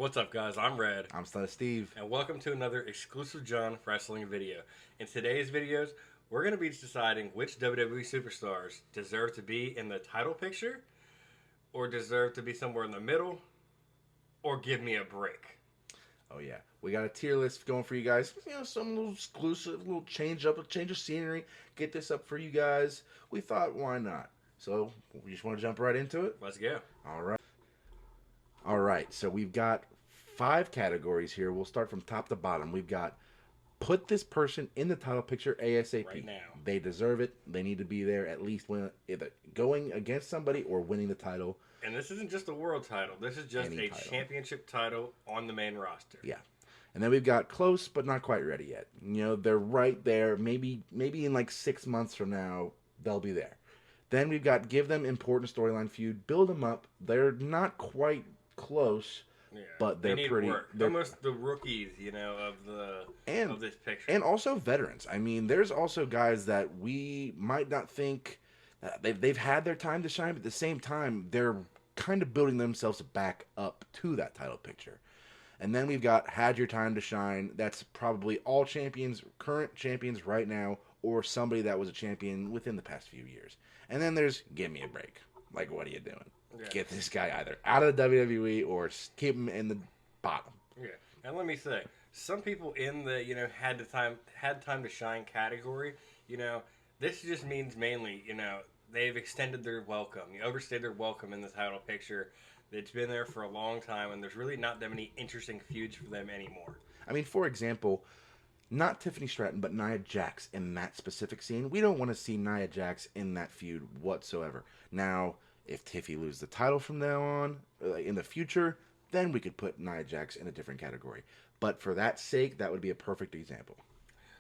What's up, guys? I'm Red, I'm Stunna Steve. and welcome to another exclusive John Wrestling video. In today's videos, we're going to be deciding which WWE superstars deserve to be in the title picture, or deserve to be somewhere in the middle, or give me a break. Oh yeah, we got a tier list going for you guys. Some little exclusive, little change up, a change of scenery. Get this up for you guys. We thought, why not? So we just want to jump right into it. Let's go. All right. All right. So we've got 5 categories here. We'll start from top to bottom. We've got put this person in the title picture ASAP. Right now. They deserve it. They need to be there at least when either going against somebody or winning the title. And this isn't just a world title. This is just Any a title. championship title on the main roster. Yeah. And then we've got close but not quite ready yet. They're right there. Maybe in like 6 months from now, they'll be there. Then we've got give them important storyline feud, build them up. They're not quite close, Yeah, but they they're need pretty. work. They're Almost the rookies, of this picture. and also veterans. I mean, there's also guys that we might not think they've had their time to shine, but at the same time, they're kind of building themselves back up to that title picture. And then we've got had your time to shine. That's probably all champions, current champions right now, or somebody that was a champion within the past few years. And then there's give me a break. Like, what are you doing? Yeah. Get this guy either out of the WWE or keep him in the bottom. Yeah, and let me say, some people in the had time to shine category, this just means mainly they've extended their welcome, overstayed their welcome in the title picture. It's been there for a long time, and there's really not that many interesting feuds for them anymore. I mean, for example, not Tiffany Stratton, but Nia Jax in that specific scene. We don't want to see Nia Jax in that feud whatsoever. Now, if Tiffy loses the title from now on, in the future, then we could put Nia Jax in a different category. But for that sake, that would be a perfect example.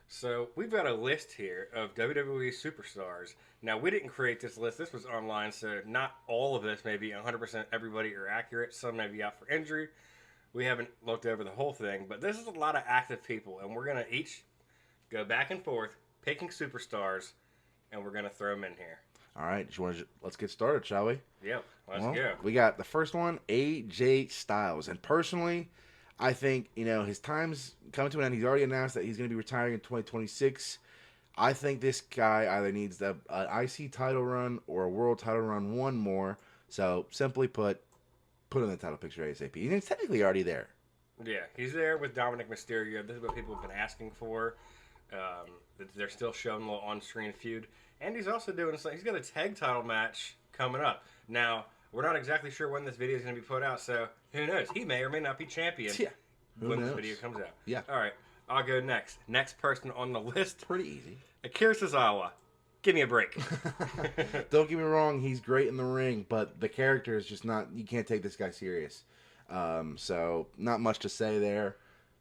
So we've got a list here of WWE superstars. Now, we didn't create this list. This was online, so not all of this may be 100% everybody are accurate. Some may be out for injury. We haven't looked over the whole thing, but this is a lot of active people, and we're going to each go back and forth picking superstars, and we're going to throw them in here. All right, let's get started, shall we? Yep, let's go. We got the first one, AJ Styles. And personally, I think, his time's coming to an end. He's already announced that he's going to be retiring in 2026. I think this guy either needs an IC title run or a world title run, one more. So, simply put him in the title picture ASAP. He's technically already there. Yeah, he's there with Dominic Mysterio. This is what people have been asking for. They're still showing a little on-screen feud. And he's also doing something. He's got a tag title match coming up. Now, we're not exactly sure when this video is going to be put out, so who knows? He may or may not be champion when this video comes out. Yeah. All right, I'll go next. Next person on the list. Pretty easy. Akira Tozawa. Give me a break. Don't get me wrong, he's great in the ring, but the character is just not, you can't take this guy serious. So, not much to say there.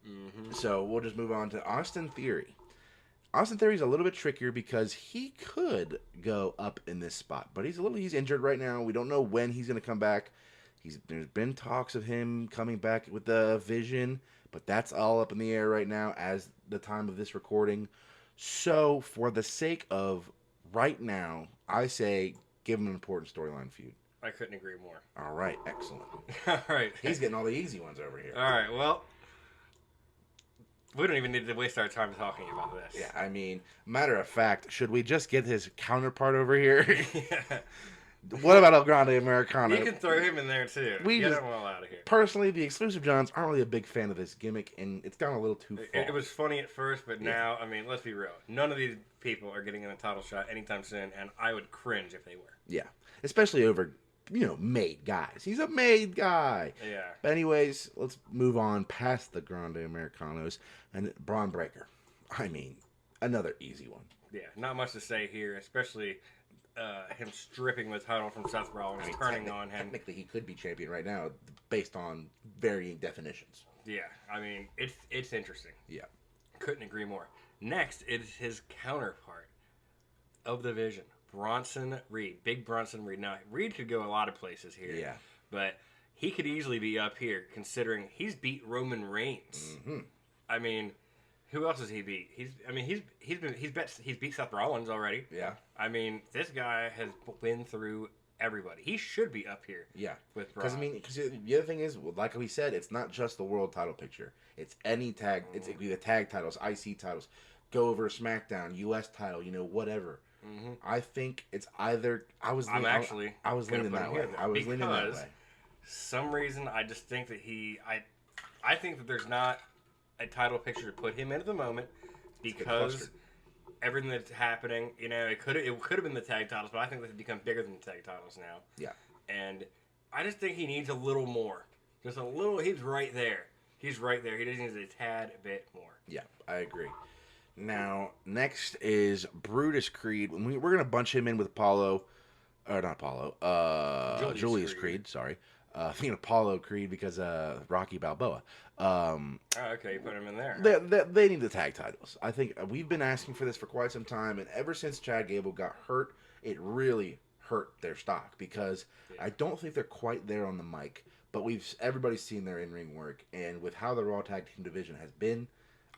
Mm-hmm. So, we'll just move on to Austin Theory. Austin Theory's a little bit trickier because he could go up in this spot, but he's injured right now. We don't know when he's going to come back. There's been talks of him coming back with the Vision, but that's all up in the air right now as the time of this recording. So, for the sake of right now, I say give him an important storyline feud. I couldn't agree more. All right, excellent. All right. He's getting all the easy ones over here. All right, well, we don't even need to waste our time talking about this. Yeah, I mean, matter of fact, should we just get his counterpart over here? Yeah. What about El Grande Americano? You can throw him in there, too. Get him all out of here. Personally, the exclusive Jons aren't really a big fan of this gimmick, and it's gone a little too far. It was funny at first, but now, I mean, let's be real. None of these people are getting in a title shot anytime soon, and I would cringe if they were. Yeah, especially over, made guys. He's a made guy. Yeah. But anyways, let's move on past the Grande Americanos and Braun Breaker. I mean, another easy one. Yeah, not much to say here, especially him stripping the title from Seth Rollins, turning on him. Technically, he could be champion right now based on varying definitions. Yeah, I mean, it's interesting. Yeah. Couldn't agree more. Next is his counterpart of the Vision, Bronson Reed. Big Bronson Reed. Now, Reed could go a lot of places here. Yeah. But he could easily be up here, considering he's beat Roman Reigns. Mm-hmm. I mean, who else has he beat? He's beat Seth Rollins already. Yeah. I mean, this guy has been through everybody. He should be up here. Yeah, with Brock. because the other thing is, like we said, it's not just the world title picture. It's any tag. It could be the tag titles, IC titles, go over SmackDown, US title, whatever. Mm-hmm. I think it's either. I was leaning that way. I was leaning that way. Some reason I just think that I think that there's not a title picture to put him in at the moment because everything that's happening, it could have been the tag titles, but I think they've become bigger than the tag titles now. Yeah. And I just think he needs a little more. Just a little. He's right there. He just needs a tad bit more. Yeah, I agree. Now, next is Brutus Creed. We're going to bunch him in with Apollo. Or not Apollo. Julius Creed, sorry. Thinking Apollo Creed because Rocky Balboa. Okay, you put him in there. They need the tag titles. I think we've been asking for this for quite some time, and ever since Chad Gable got hurt, it really hurt their stock because I don't think they're quite there on the mic. But everybody's seen their in-ring work, and with how the Raw Tag Team division has been,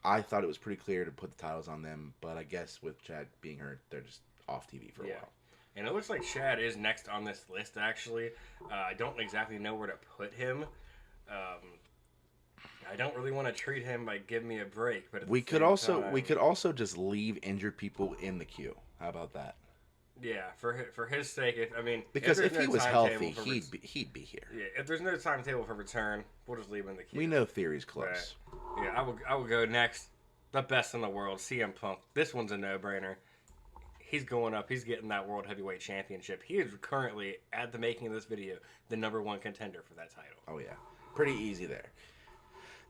I thought it was pretty clear to put the titles on them. But I guess with Chad being hurt, they're just off TV for a while. And it looks like Chad is next on this list, actually. I don't exactly know where to put him. I don't really want to treat him like give me a break, but we could also just leave injured people in the queue. How about that? Yeah, for his sake, because if he was healthy, he'd be here. Yeah, if there's no timetable for return, we'll just leave him in the queue. We know Theory's close. But, yeah, I will go next. The best in the world, CM Punk. This one's a no-brainer. He's going up. He's getting that World Heavyweight Championship. He is currently, at the making of this video, the #1 contender for that title. Oh, yeah. Pretty easy there.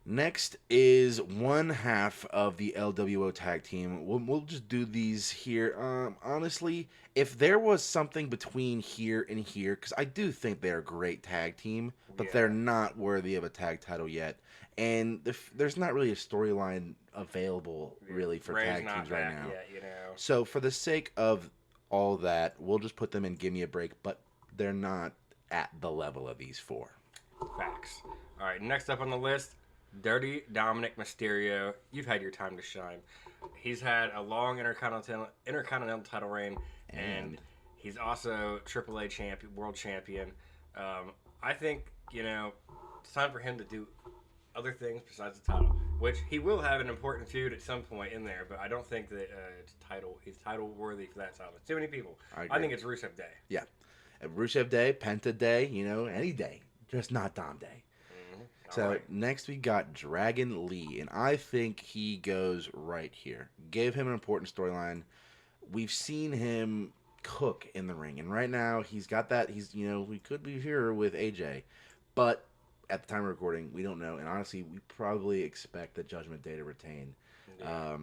Next is one half of the LWO tag team. We'll just do these here. Honestly, if there was something between here and here, because I do think they're a great tag team, but they're not worthy of a tag title yet. And there's not really a storyline available really for tag teams right now. Yet, So for the sake of all that, we'll just put them in Give Me a Break, but they're not at the level of these four. Facts. All right, next up on the list, Dirty Dominic Mysterio. You've had your time to shine. He's had a long intercontinental title reign, and he's also AAA champion, world champion. I think, it's time for him to do other things besides the title, which he will have an important feud at some point in there, but I don't think that he's title worthy for that title. Too many people. I think it's Rusev Day. Yeah. Rusev Day, Penta Day, any day. Just not Dom Day. So next we got Dragon Lee, and I think he goes right here. Gave him an important storyline. We've seen him cook in the ring, and right now he's got that. We could be here with AJ, but at the time of recording, we don't know. And honestly, we probably expect the Judgment Day to retain. Yeah.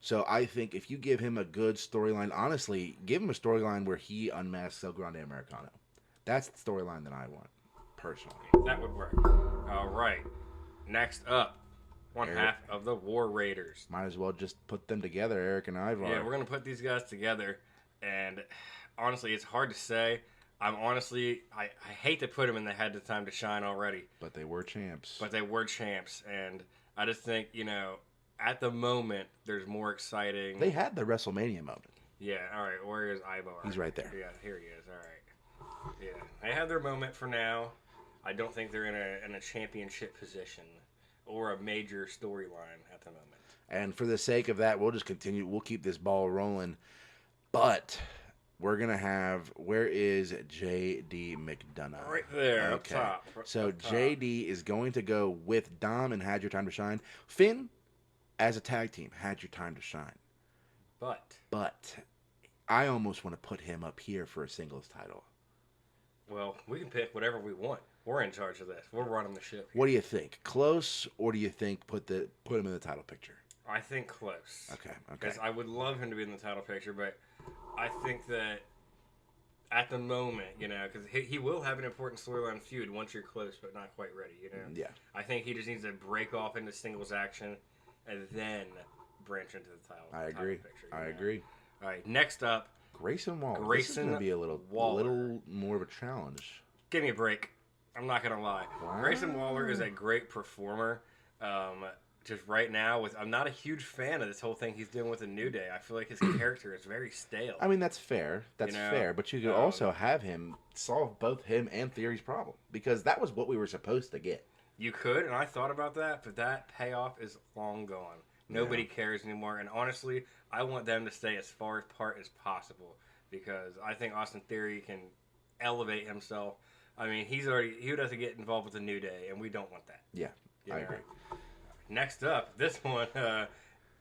So I think if you give him a good storyline, honestly, give him a storyline where he unmasks El Grande Americano. That's the storyline that I want, personally. That would work. All right. Next up, one half of the War Raiders. Might as well just put them together, Eric and Ivar. Yeah, we're going to put these guys together. And honestly, it's hard to say. I hate to put them in the Had the Time to Shine already. But they were champs. And I just think, at the moment, there's more exciting. They had the WrestleMania moment. Yeah, all right. Where is Ivar? He's right there. Yeah, here he is. All right. Yeah, they had their moment for now. I don't think they're in a championship position or a major storyline at the moment. And for the sake of that, we'll just continue. We'll keep this ball rolling. But we're going to have, where is J.D. McDonough? Right there, okay. Up top. So J.D. is going to go with Dom and Had Your Time to Shine. Finn, as a tag team, had your time to shine. But I almost want to put him up here for a singles title. Well, we can pick whatever we want. We're in charge of this. We're running the ship. What do you think? Close, or do you think put him in the title picture? I think close. Okay. Because I would love him to be in the title picture, but I think that at the moment, because he will have an important storyline feud once you're close but not quite ready, Yeah. I think he just needs to break off into singles action and then branch into the title. I agree. I agree. All right, next up, Grayson Waller. This is going to be a little more of a challenge. Give me a break. I'm not going to lie. Wow. Grayson Waller is a great performer. just right now, I'm not a huge fan of this whole thing he's doing with the New Day. I feel like his character is very stale. I mean, that's fair. That's fair. But you could also have him solve both him and Theory's problem, because that was what we were supposed to get. You could, and I thought about that, but that payoff is long gone. Nobody cares anymore, and honestly, I want them to stay as far apart as possible, because I think Austin Theory can elevate himself. I mean, he would have to get involved with the New Day, and we don't want that. Yeah, I agree. Next up, this one,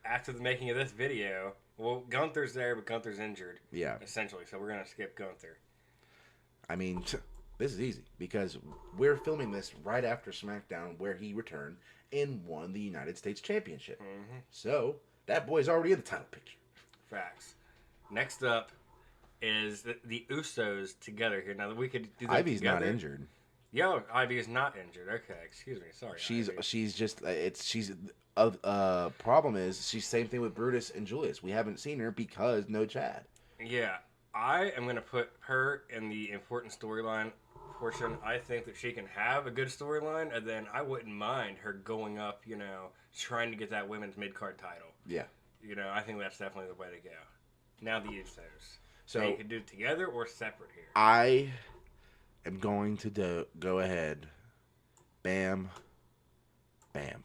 after the making of this video, well, Gunther's there, but Gunther's injured. Yeah. Essentially, so we're going to skip Gunther. I mean, this is easy, because we're filming this right after SmackDown, where he returned and won the United States Championship. Mm-hmm. So, that boy's already in the title picture. Facts. Next up is the Usos together here. Now, we could do that Ivy's together. not injured. Yo, Ivy is not injured. Okay, excuse me. Sorry. She's just problem is she's same thing with Brutus and Julius. We haven't seen her because no Chad. Yeah, I am gonna put her in the important storyline portion. I think that she can have a good storyline, and then I wouldn't mind her going up, trying to get that women's mid-card title. Yeah. I think that's definitely the way to go. Now the Usos. So you can do it together or separate here. I am going to go ahead. Bam. Bam.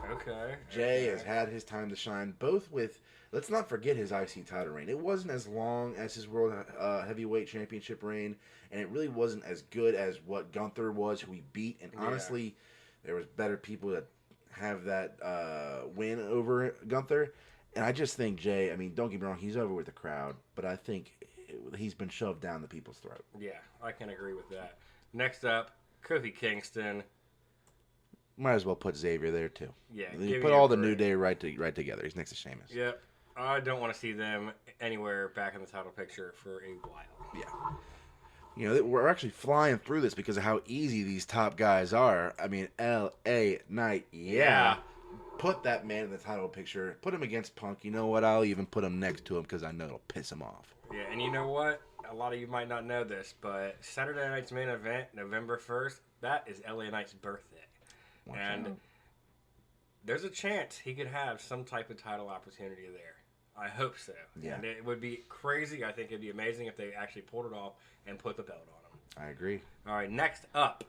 Okay. Jay has had his time to shine, both with, let's not forget his IC title reign. It wasn't as long as his World Heavyweight Championship reign, and it really wasn't as good as what Gunther was, who he beat. And honestly, there was better people that have that win over Gunther. And I just think Jay, I mean, don't get me wrong, he's over with the crowd, but I think he's been shoved down the people's throat. Yeah, I can agree with that. Next up, Kofi Kingston. Might as well put Xavier there too. Yeah, you put all the New Day right together. He's next to Sheamus. Yep. I don't want to see them anywhere back in the title picture for a while. Yeah. We're actually flying through this because of how easy these top guys are. I mean, L.A. Knight, yeah. Put that man in the title picture. Put him against Punk. You know what? I'll even put him next to him because I know it'll piss him off. Yeah, and you know what? A lot of you might not know this, but Saturday night's main event, November 1st, that is LA Knight's birthday. And there's a chance he could have some type of title opportunity there. I hope so. Yeah. And it would be crazy. I think it'd be amazing if they actually pulled it off and put the belt on him. I agree. All right, next up,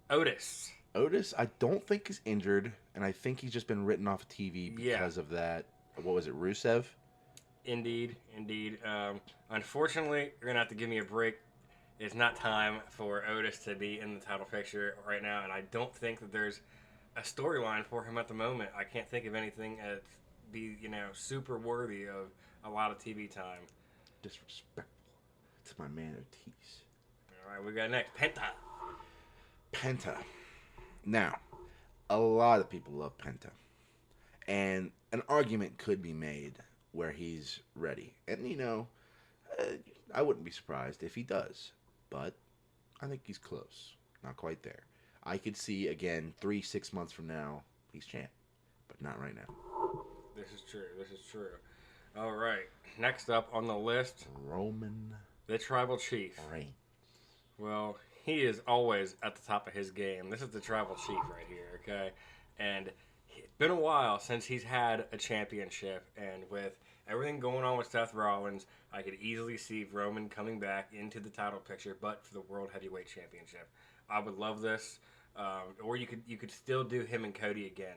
Otis. Otis, I don't think is injured, and I think he's just been written off of TV because of that. What was it, Rusev? Indeed. Unfortunately, you're going to have to give me a break. It's not time for Otis to be in the title picture right now, and I don't think that there's a storyline for him at the moment. I can't think of anything that be, super worthy of a lot of TV time. Disrespectful to my man Otis. All right, we got next, Penta. Now, a lot of people love Penta, and an argument could be made where he's ready. And, I wouldn't be surprised if he does. But I think he's close. Not quite there. I could see, again, 3-6 months from now, he's champ. But not right now. This is true. All right. Next up on the list, Roman, the Tribal Chief. Reigns. Well, he is always at the top of his game. This is the Tribal Chief right here, okay? And it's been a while since he's had a championship. And with everything going on with Seth Rollins, I could easily see Roman coming back into the title picture, but for the World Heavyweight Championship. I would love this. Or you could still do him and Cody again,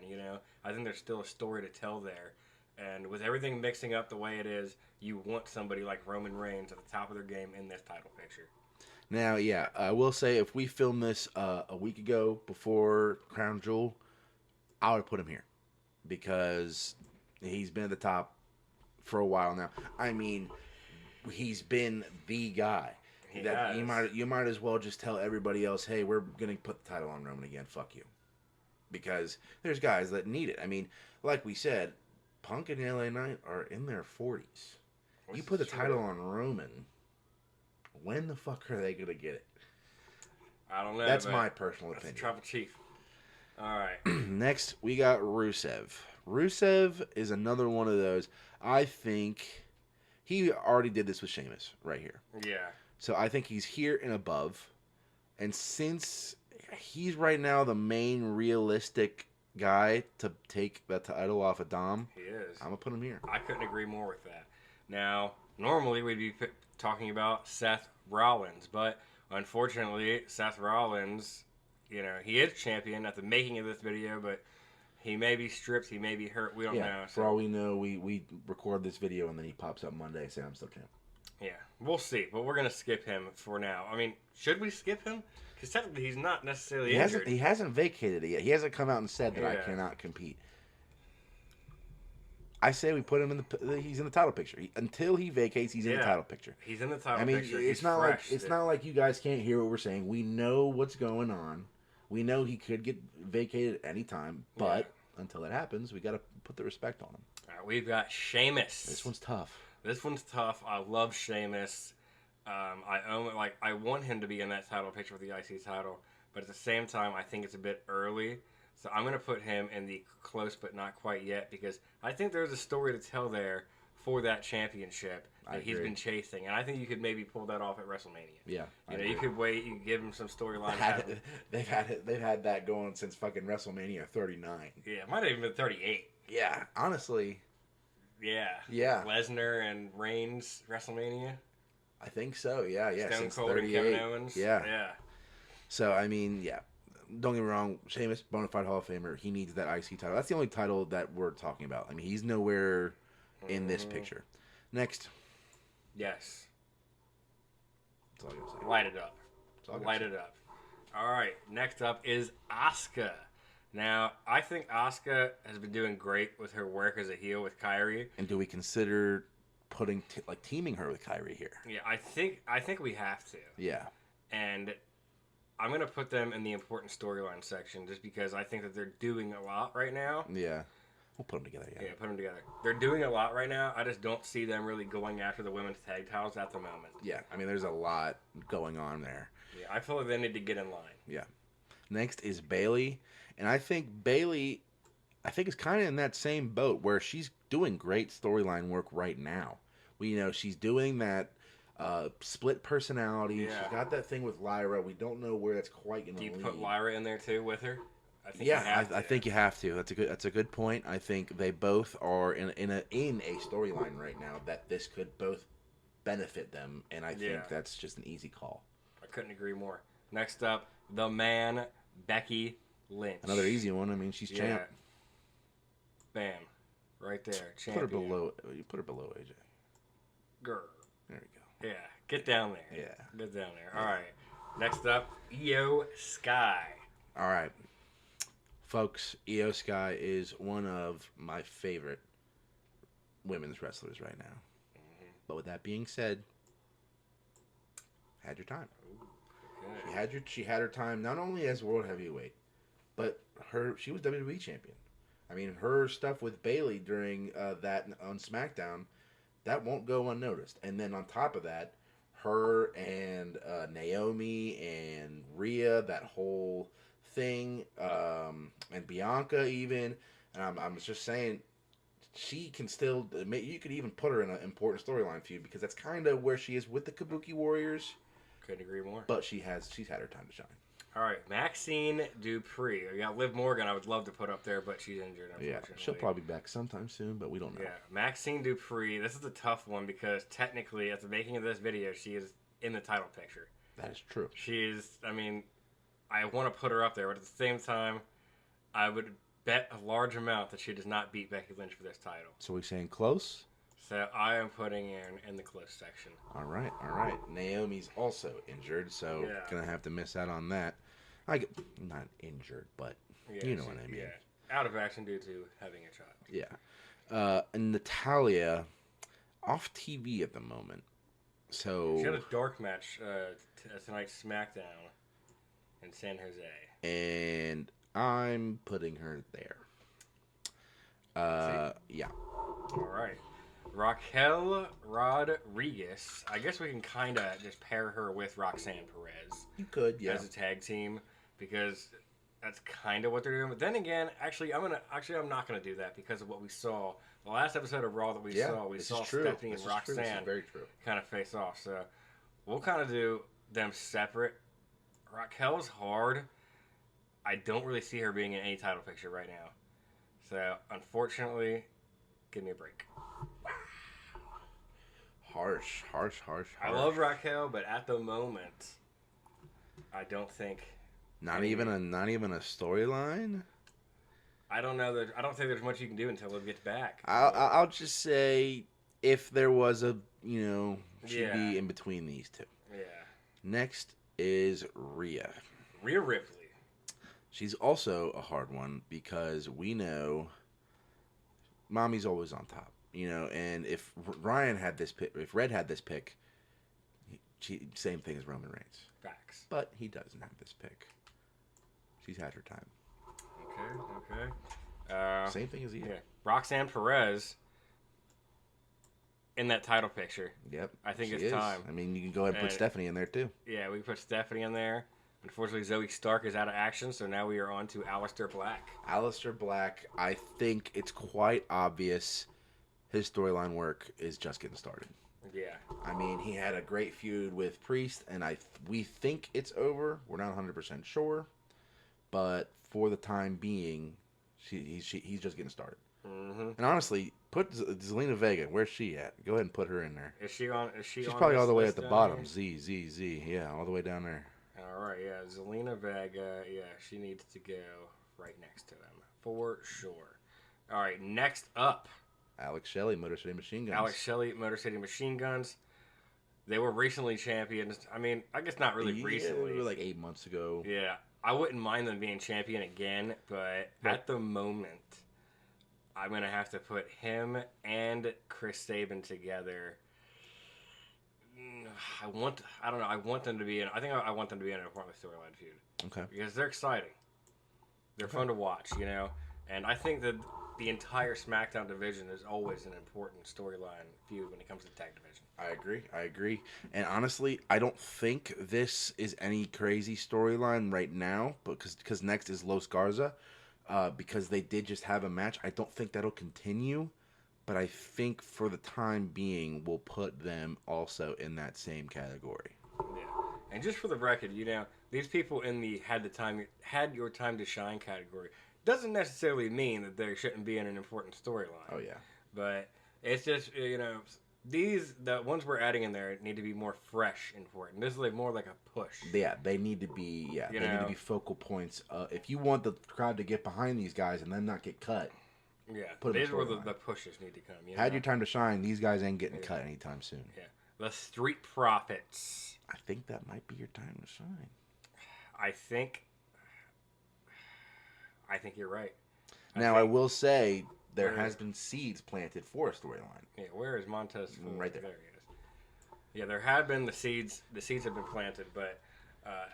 I think there's still a story to tell there. And with everything mixing up the way it is, you want somebody like Roman Reigns at the top of their game in this title picture. Now, yeah, I will say if we filmed this a week ago before Crown Jewel, I would have put him here. Because he's been at the top for a while now. I mean, he's been the guy. You might as well just tell everybody else, hey, we're going to put the title on Roman again. Fuck you. Because there's guys that need it. I mean, like we said, Punk and LA Knight are in their 40s. You put the title on Roman, when the fuck are they going to get it? I don't know. That's my personal opinion. Tribal Chief. All right. Next, we got Rusev. Rusev is another one of those. I think he already did this with Sheamus right here. Yeah. So I think he's here and above. And since he's right now the main realistic guy to take that title off of Dom, He is. I'm gonna put him here. I couldn't agree more with that. Now, normally we'd be talking about Seth Rollins, but unfortunately, Seth Rollins, he is champion at the making of this video, but he may be stripped, he may be hurt, we don't know. For all we know, we record this video and then he pops up Monday saying I'm still champ. Yeah, we'll see, but we're gonna skip him for now. I mean, should we skip him? Because technically, he's not necessarily injured. He hasn't vacated it yet. He hasn't come out and said that I Yeah. cannot compete. I say we put him in he's in the title picture. Until he vacates, he's in the title picture. He's in the title I mean, picture. it's not like you guys can't hear what we're saying. We know what's going on. We know he could get vacated at any time, but until it happens, we got to put the respect on him. All right, we've got Sheamus. This one's tough. I love Sheamus. I want him to be in that title picture with the IC title, but at the same time, I think it's a bit early. So I'm going to put him in the close but not quite yet because I think there's a story to tell there for that championship that he's been chasing. And I think you could maybe pull that off at WrestleMania. Yeah. You could wait, you could give him some storyline. They've had that going since fucking WrestleMania 39. Yeah, it might have even been 38. Yeah, honestly. Yeah. Yeah. Lesnar and Reigns WrestleMania. I think so. Yeah. Stone Since Cold 38. and Kevin Owens. Yeah. So I mean, yeah. Don't get me wrong, Sheamus, bona fide Hall of Famer. He needs that IC title. That's the only title that we're talking about. I mean, he's nowhere in this picture. Next. Yes. That's all I'm saying. Light it up. Light it up. All right. Next up is Asuka. Now, I think Asuka has been doing great with her work as a heel with Kairi. And do we consider putting teaming her with Kairi here? Yeah, I think we have to. Yeah. And I'm going to put them in the important storyline section just because I think that they're doing a lot right now. Yeah. We'll put them together, Yeah, put them together. They're doing a lot right now. I just don't see them really going after the women's tag titles at the moment. Yeah, I mean, there's a lot going on there. Yeah, I feel like they need to get in line. Yeah. Next is Bayley. And I think Bayley, is kind of in that same boat where she's doing great storyline work right now. She's doing that split personality. Yeah. She's got that thing with Lyra. We don't know where that's quite going to lead. Do you put Lyra in there too with her? I think I think you have to. That's a good point. I think they both are in a storyline right now that this could both benefit them, and I think that's just an easy call. I couldn't agree more. Next up, the man, Becky Lynch. Another easy one. I mean, she's champ. Bam, right there. Champion. Put her below AJ. Grr. There you go. Yeah, get down there. Yeah, get down there. All right. Next up, Io Sky. All right. Folks, Io Sky is one of my favorite women's wrestlers right now. Mm-hmm. But with that being said, had your time. Ooh, okay. She had her time not only as world heavyweight, but she was WWE champion. I mean, her stuff with Bayley during that on SmackDown, that won't go unnoticed. And then on top of that, her and Naomi and Rhea, that whole thing, and Bianca even, and I'm just saying, she can still, you could even put her in an important storyline feud because that's kind of where she is with the Kabuki Warriors. Couldn't agree more. But she's had her time to shine. All right, Maxine Dupree. We got Liv Morgan. I would love to put up there, but she's injured. Unfortunately. Yeah, she'll probably be back sometime soon, but we don't know. Yeah, Maxine Dupree. This is a tough one because technically, at the making of this video, she is in the title picture. That is true. She is. I mean, I want to put her up there, but at the same time, I would bet a large amount that she does not beat Becky Lynch for this title. So we're saying close? So I am putting in the close section. All right. Naomi's also injured, so gonna have to miss out on that. Not injured, but you know what I mean. Yeah, out of action due to having a child. Yeah. And Natalya, off TV at the moment. So she had a dark match tonight's SmackDown in San Jose. And I'm putting her there. Yeah. All right. Raquel Rodriguez. I guess we can kind of just pair her with Roxanne Perez. You could, yeah. As a tag team, because that's kind of what they're doing. But then again, I'm not gonna do that because of what we saw the last episode of Raw that we saw. We saw Stephanie and Roxanne kind of face off. So we'll kind of do them separate. Raquel's hard. I don't really see her being in any title picture right now. So, unfortunately, give me a break. Harsh. I love Raquel, but at the moment, I don't think. Not even a storyline. I don't know that. I don't think there's much you can do until Liv gets back. I'll just say if there was a she'd be in between these two. Yeah. Next is Rhea. Rhea Ripley. She's also a hard one because we know Mommy's always on top. And if Ryan had this pick, if Red had this pick, same thing as Roman Reigns. Facts. But he doesn't have this pick. She's had her time. Okay. Same thing as Eve. Yeah. Roxanne Perez in that title picture. Yep. I think it's time. I mean, you can go ahead and put Stephanie in there too. Yeah, we can put Stephanie in there. Unfortunately, Zoe Stark is out of action, so now we are on to Aleister Black. Aleister Black, I think it's quite obvious his storyline work is just getting started. Yeah. I mean, he had a great feud with Priest, and we think it's over. We're not 100% sure. But for the time being, he's just getting started. Mm-hmm. And honestly, put Zelina Vega. Where's she at? Go ahead and put her in there. She's on probably all the way at the bottom. Z. Yeah, all the way down there. All right, yeah. Zelina Vega, yeah, she needs to go right next to them. For sure. All right, next up. Alex Shelley, Motor City Machine Guns. Alex Shelley, Motor City Machine Guns. They were recently champions. I mean, I guess not really recently. They were like 8 months ago. Yeah. I wouldn't mind them being champion again, but at the moment, I'm going to have to put him and Chris Sabin together. I want them to be in. I think I want them to be in an important storyline feud. Okay. Because they're exciting. They're fun to watch, And I think that the entire SmackDown division is always an important storyline feud when it comes to the tag division. I agree. And honestly, I don't think this is any crazy storyline right now, because next is Los Garza. Because they did just have a match. I don't think that'll continue. But I think for the time being, we'll put them also in that same category. Yeah. And just for the record, these people in the had your time to shine category doesn't necessarily mean that they shouldn't be in an important storyline. Oh yeah. But it's just the ones we're adding in there need to be more fresh and important. This is more like a push. Yeah, they need to be. Yeah, they need to be focal points. If you want the crowd to get behind these guys and then not get cut. Yeah, these are where the pushes need to come. Had your time to shine. These guys ain't getting cut anytime soon. Yeah, the Street Profits. I think that might be your time to shine. I think you're right. I will say there has been seeds planted for a storyline. Yeah, where is Montez? Right there. There he is. Yeah, there have been the seeds. The seeds have been planted, but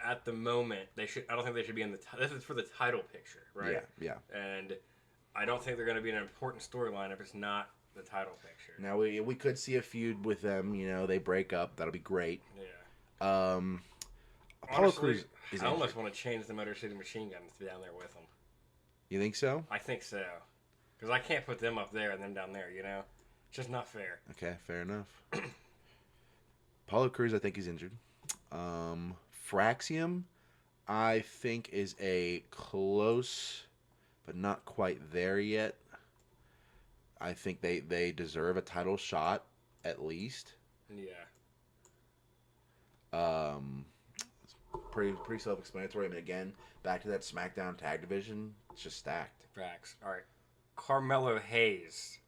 at the moment I don't think they should be in the. This is for the title picture, right? Yeah. And I don't think they're going to be an important storyline if it's not the title picture. Now we could see a feud with them. They break up. That'll be great. Yeah. Apollo Crews is. I almost want to change the Motor City Machine Guns to be down there with them. You think so? I think so. Because I can't put them up there and them down there. It's just not fair. Okay, fair enough. Apollo Crews, I think he's injured. Fraxium, I think is a close, but not quite there yet. I think they deserve a title shot at least. Yeah. It's pretty self-explanatory. I mean, again, back to that SmackDown tag division, it's just stacked. Facts. All right. Carmelo Hayes.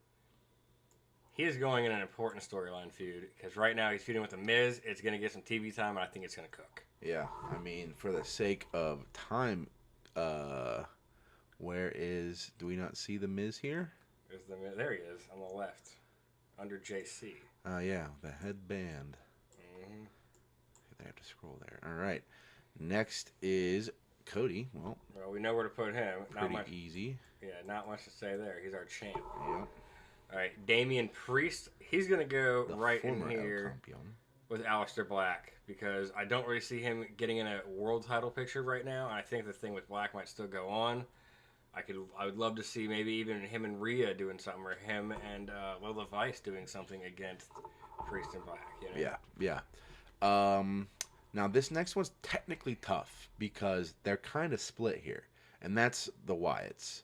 He is going in an important storyline feud because right now he's feuding with The Miz. It's going to get some TV time, and I think it's going to cook. Yeah, I mean, for the sake of time, do we not see The Miz here? There he is on the left, under JC. Yeah, the headband. Mm-hmm. They have to scroll there. All right. Next is Cody. Well, we know where to put him. Pretty easy. Yeah, not much to say there. He's our champ. Yeah. All right, Damian Priest. He's going to go right in here with Aleister Black because I don't really see him getting in a world title picture right now. And I think the thing with Black might still go on. I would love to see maybe even him and Rhea doing something, or him and Lola Vice doing something against Priest and Black. Yeah. Now, this next one's technically tough because they're kind of split here, and that's the Wyatts.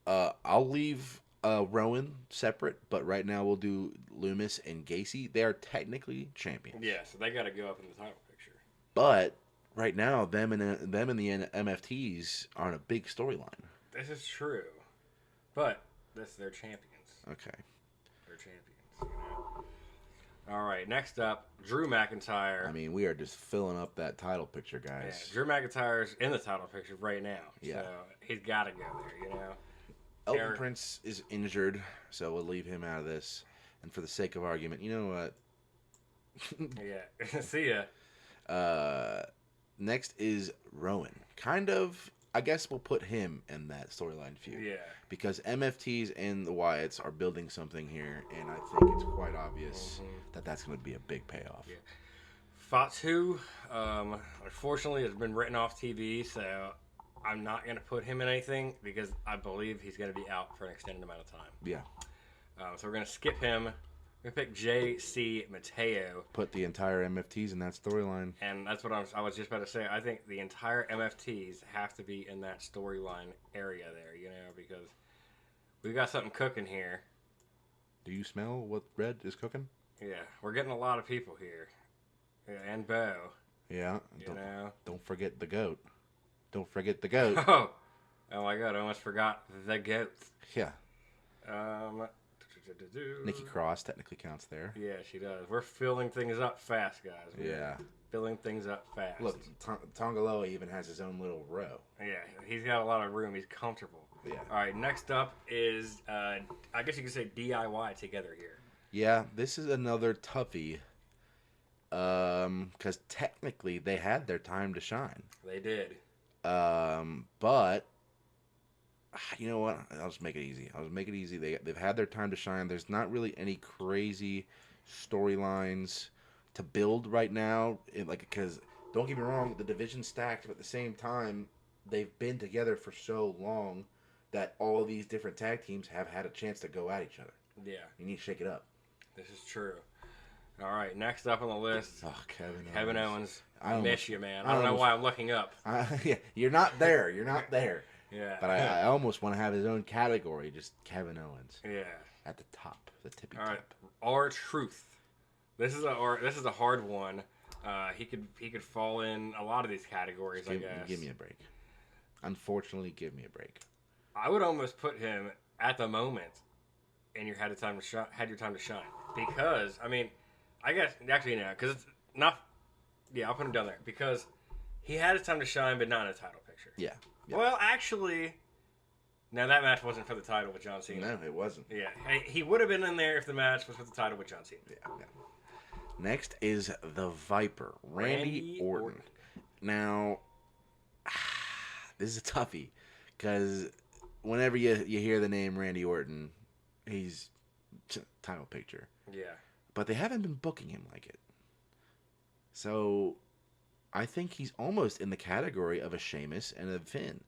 I'll leave Rowan separate, but right now we'll do Loomis and Gacy. They are technically champions. Yeah, so they got to go up in the title picture. But right now, them and the MFTs are on a big storyline. This is true, but they're champions. Okay. They're champions. You know? All right, next up, Drew McIntyre. I mean, we are just filling up that title picture, guys. Yeah, Drew McIntyre's in the title picture right now. Yeah. So he's got to go there, you know. Elton Prince is injured, so we'll leave him out of this. And for the sake of argument, you know what? Yeah. See ya. Next is Rowan. Kind of, I guess we'll put him in that storyline feud. Yeah. Because MFTs and the Wyatts are building something here, and I think it's quite obvious that that's going to be a big payoff. Yeah. Fatu, unfortunately, has been written off TV, so I'm not going to put him in anything because I believe he's going to be out for an extended amount of time. Yeah. So we're going to skip him. We're going to pick J.C. Mateo. Put the entire MFTs in that storyline. And that's what I was just about to say. I think the entire MFTs have to be in that storyline area there, you know, because we got something cooking here. Do you smell what Red is cooking? Yeah, we're getting a lot of people here. Yeah, and Bo. Yeah. You know? Don't forget the goat. Don't forget the goat. Oh my God, I almost forgot the goat. Yeah. Nikki Cross technically counts there. Yeah, she does. We're filling things up fast, guys. Yeah. Filling things up fast. Look, Tongaloa even has his own little row. Yeah, he's got a lot of room. He's comfortable. Yeah. All right, next up is, I guess you could say DIY together here. Yeah, this is another toughie. Because technically they had their time to shine. They did. But you know what? I'll just make it easy. They've had their time to shine. There's not really any crazy storylines to build right now. Because don't get me wrong, the division's stacked, but at the same time, they've been together for so long that all of these different tag teams have had a chance to go at each other. Yeah. You need to shake it up. This is true. All right, next up on the list, oh, Kevin Owens. I miss you, man. I don't know why I'm looking up. Yeah, you're not there. You're not there. Yeah. But I almost want to have his own category, just Kevin Owens. Yeah. At the top, the tippy All right, top. R-Truth. This is a hard one. He could fall in a lot of these categories, I guess. Give me a break. Unfortunately, give me a break. I would almost put him at the moment, and you had your time to shine. Because I mean, I guess actually no, because it's not. Yeah, I'll put him down there because he had his time to shine, but not in a title picture. Yeah. Well, actually, now that match wasn't for the title with John Cena. No, it wasn't. Yeah, he would have been in there if the match was for the title with John Cena. Yeah. Next is the Viper, Randy Orton. Now, this is a toughie because whenever you hear the name Randy Orton, he's title picture. Yeah. But they haven't been booking him like it. So, I think he's almost in the category of a Sheamus and a Finn.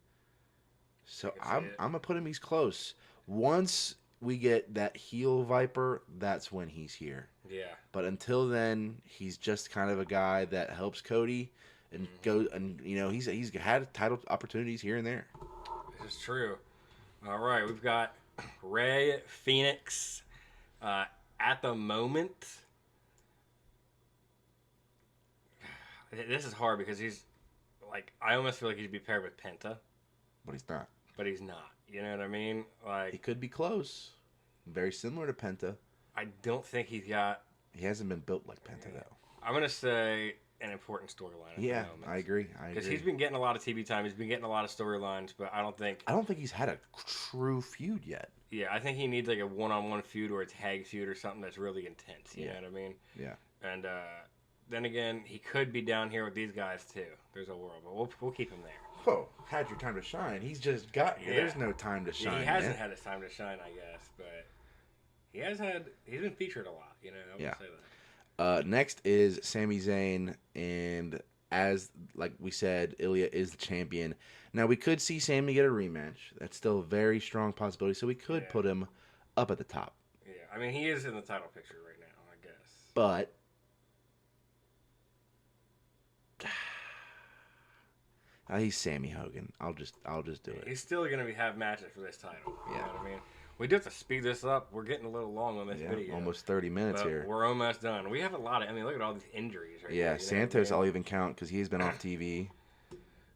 So, I'm going to put him, he's close. Once we get that heel Viper, that's when he's here. Yeah. But until then, he's just kind of a guy that helps Cody and go, and you know, he's had title opportunities here and there. This is true. All right, we've got Rey Fenix at the moment. This is hard because he's like, I almost feel like he'd be paired with Penta, But he's not. but he's not. You know what I mean? Like, He could be close. Very similar to Penta. I don't think he's got. He hasn't been built like Penta, though. I'm gonna say an important storyline. Yeah, at the moment. I agree. Because he's been getting a lot of TV time. He's been getting a lot of storylines, but I don't think. I don't think he's had a true feud yet. Yeah, I think he needs like a one-on-one feud or a tag feud or something that's really intense. You know what I mean? Yeah. And then again, he could be down here with these guys too. There's a world, but we'll keep him there. Oh, had your time to shine. He's just got here. Yeah. There's no time to shine. He hasn't had his time to shine, I guess, but he's been featured a lot. You know, I would say that. Next is Sami Zayn, and as like we said, Ilya is the champion. Now we could see Sami get a rematch. That's still a very strong possibility. So we could put him up at the top. Yeah, I mean he is in the title picture right now, I guess. But He's Sammy Hogan. I'll just do it. He's still going to have matches for this title. You Yeah. know what I mean? We do have to speed this up. We're getting a little long on this video. Almost 30 minutes but here. We're almost done. We have a lot of. I mean, look at all these injuries right Yeah, here. Santos I'll even count because he's been off TV.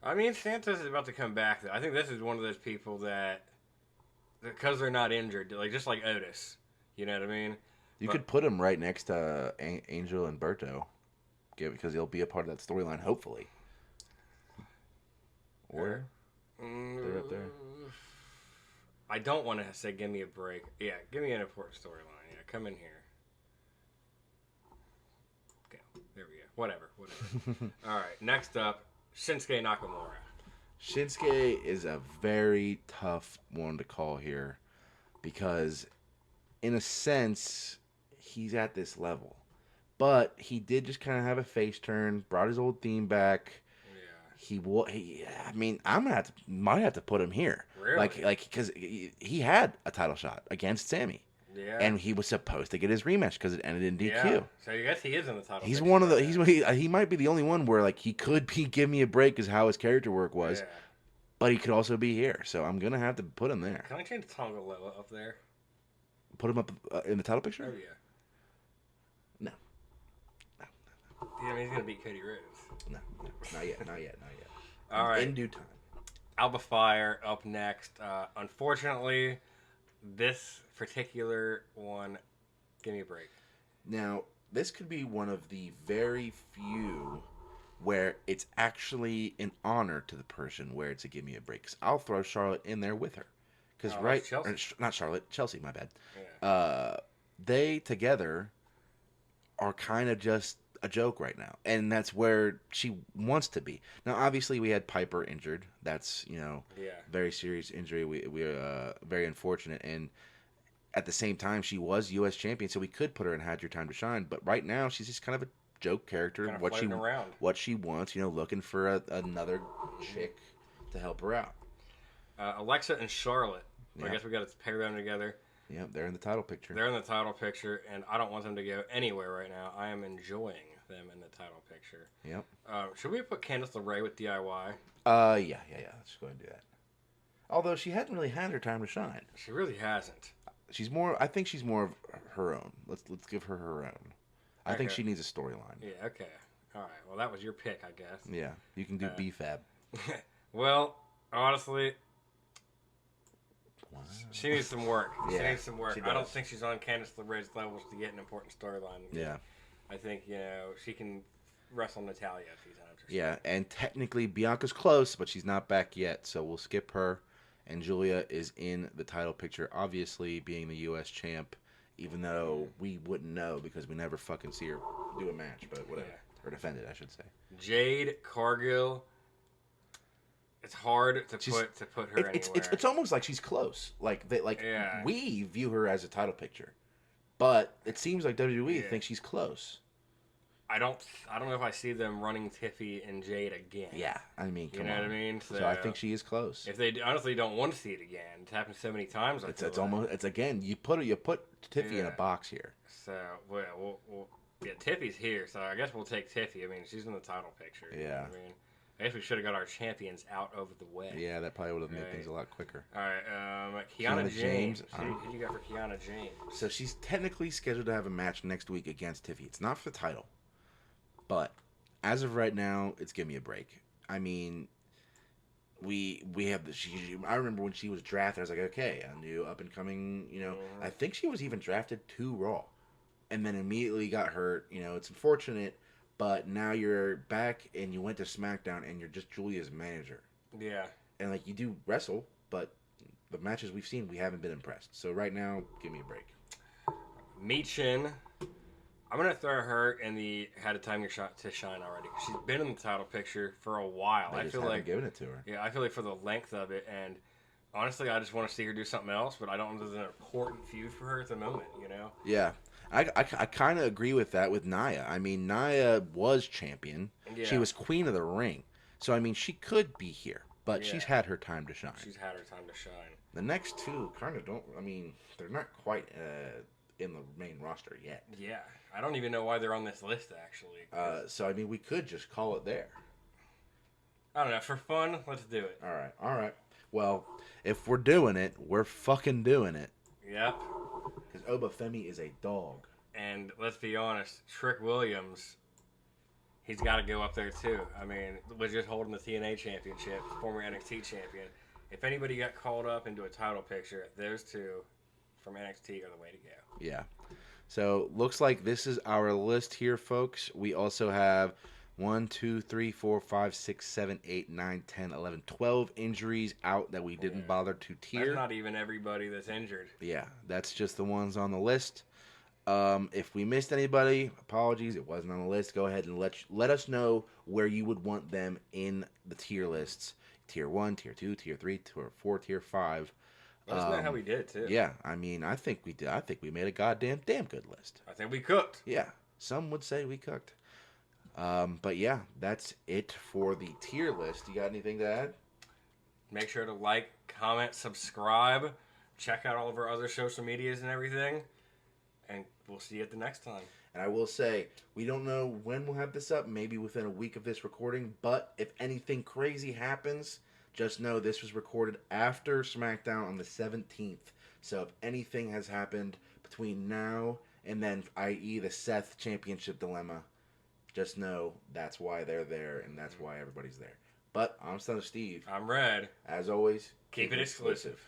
I mean, Santos is about to come back. Though. I think this is one of those people that, because they're not injured, like just like Otis. You know what I mean? You could put him right next to Angel and Berto, because he'll be a part of that storyline, hopefully. Or they're up there. I don't want to say give me a break. Yeah, give me an important storyline. Yeah, come in here. Okay, there we go. Whatever. All right, next up, Shinsuke Nakamura. Shinsuke is a very tough one to call here because, in a sense, he's at this level. But he did just kind of have a face turn, brought his old theme back. I mean, might have to put him here. Really? Because he had a title shot against Sammy. Yeah. And he was supposed to get his rematch because it ended in DQ. Yeah. So I guess he is in the title. He's one of the. He might be the only one where he could be give me a break is how his character work was, but he could also be here. So I'm gonna have to put him there. Can I change Tonga Loa up there? Put him up in the title picture? Oh yeah. No. Yeah, I mean, he's gonna beat Cody Rhodes. No, not yet. All right. In due time. Alba Fire up next. Unfortunately, this particular one, give me a break. Now, this could be one of the very few where it's actually an honor to the person where it's a give me a break. 'Cause I'll throw Charlotte in there with her. Because not Charlotte, Chelsea, my bad. Yeah. They together are kind of just a joke right now, and that's where she wants to be. Now, obviously, we had Piper injured. That's very serious injury. We very unfortunate, and at the same time, she was U.S. champion, so we could put her in Had Your Time to Shine. But right now, she's just kind of a joke character. Kind of floating around. What she wants, looking for another chick to help her out. Alexa and Charlotte. I guess we got to pair them together. Yep, they're in the title picture. They're in the title picture, and I don't want them to go anywhere right now. I am enjoying them in the title picture. Yep. Should we put Candice LeRae with DIY? Yeah. Let's go ahead and do that. Although she hadn't really had her time to shine. She really hasn't. I think she's more of her own. Let's give her her own. I think she needs a storyline. Yeah, okay. All right. Well, that was your pick, I guess. Yeah, you can do BFAB. Well, honestly, she needs some work. She needs some work. I don't think she's on Candice LeRae's levels to get an important storyline. Yeah. I think, she can wrestle Natalya a few times. Yeah, and technically Bianca's close, but she's not back yet, so we'll skip her. And Julia is in the title picture, obviously being the U.S. champ, even though we wouldn't know because we never fucking see her do a match, but whatever. Yeah. Or defend it, I should say. Jade Cargill. It's hard to put her anywhere. It's almost like she's close. We view her as a title picture, but it seems like WWE thinks she's close. I don't know if I see them running Tiffy and Jade again. Yeah, I mean, come on. You know what I mean? So I think she is close. If they honestly don't want to see it again, it's happened so many times. It's again. You put Tiffy in a box here. So we'll Tiffy's here, so I guess we'll take Tiffy. I mean, she's in the title picture. Yeah. You know what I mean, I guess we should have got our champions out of the way. Yeah, that probably would have made things a lot quicker. All right, Kiana James. Who you got for Kiana James? So she's technically scheduled to have a match next week against Tiffy. It's not for the title, but as of right now, it's give me a break. I mean, we have I remember when she was drafted, I was like, okay, a new up and coming. I think she was even drafted to Raw, and then immediately got hurt. It's unfortunate. But now you're back and you went to SmackDown and you're just Julia's manager. Yeah. And you do wrestle, but the matches we've seen, we haven't been impressed. So right now, give me a break. Michin. I'm going to throw her in the Had a Time to Shine already. She's been in the title picture for a while. I feel like giving it to her. Yeah, I feel like for the length of it. And honestly, I just want to see her do something else, but I don't know if there's an important feud for her at the moment, Yeah. I kind of agree with that with Nia. I mean, Nia was champion. Yeah. She was queen of the ring. So, I mean, she could be here. But she's had her time to shine. She's had her time to shine. The next two kind of don't... I mean, they're not quite in the main roster yet. Yeah. I don't even know why they're on this list, actually. So, I mean, we could just call it there. I don't know. For fun, let's do it. All right, all right. Well, if we're doing it, we're fucking doing it. Yep. Because Obafemi is a dog. And let's be honest, Trick Williams, he's got to go up there too. I mean, was just holding the TNA championship, former NXT champion. If anybody got called up into a title picture, those two from NXT are the way to go. Yeah. So looks like this is our list here, folks. We also have 1, 2, 3, 4, 5, 6, 7, 8, 9, 10, 11, 12 injuries out that we didn't bother to tier. That's not even everybody that's injured. Yeah, that's just the ones on the list. If we missed anybody, apologies. It wasn't on the list. Go ahead and let us know where you would want them in the tier lists. Tier 1, Tier 2, Tier 3, Tier 4, Tier 5. Let us know how we did, too. Yeah, I mean, I think we did. I think we made a damn good list. I think we cooked. Yeah, some would say we cooked. But yeah, that's it for the tier list. You got anything to add? Make sure to like, comment, subscribe. Check out all of our other social medias and everything. And we'll see you at the next time. And I will say, we don't know when we'll have this up. Maybe within a week of this recording. But if anything crazy happens, just know this was recorded after SmackDown on the 17th. So if anything has happened between now and then, i.e. the Seth Championship dilemma, just know that's why they're there and that's why everybody's there. But I'm Stunna Steve. I'm Red. As always, Keep it exclusive.